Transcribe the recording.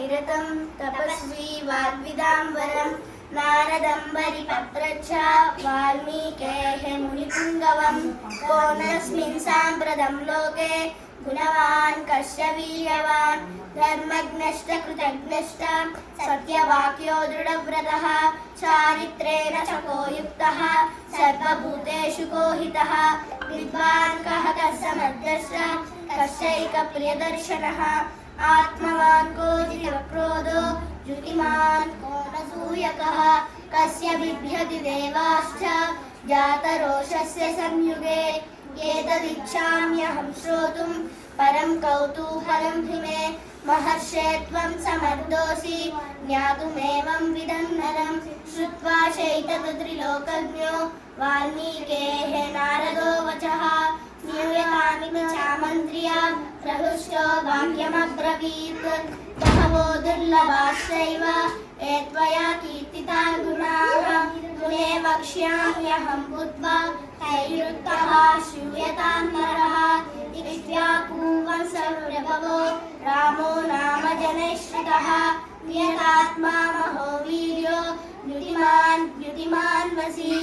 निरतं तपस्वी वाग्विदाम्बरं नारदं परिपप्रच्छ वाल्मीकेः मुनिपुङ्गवं कोऽन्यस्मिन् साम्प्रतं लोके गुणवान् कस्य वीर्यवान् धर्मज्ञश्च कृतज्ञश्च सत्यवाक्यो दृढव्रतः चारित्रेण चको युक्तः सर्वभूतेषु कोहितः विद्वान् कः कस्य मध्यश्च कस्यैकप्रियदर्शनः आत्मवान् को जितक्रोधो द्युतिमान् को न सूयकः कस्य बिभ्यति देवाश्च जातरोषस्य संयुगे एतदिच्छाम्यहं श्रोतुं परं कौतूहलं हि मे महर्षे त्वं समर्थोऽसि ज्ञातुमेवं विदन्नरं श्रुत्वा चैतत्त्रिलोकज्ञो वाल्मीकेः नारदो वचः न्यूयतानि चामन्त्र्य प्रहृष्टो वाक्यमब्रवीत् बहवो दुर्लभाश्चैव ये त्वया कीर्तिता गुणाः मुने वक्ष्याम्यहं भूत्वा तैरुक्तः श्रूयतां नरः इक्ष्वाकुवंशप्रभवो रामो नाम जनैश्रितः नियतात्मा महो वीर्यो द्युतिमान् वसी।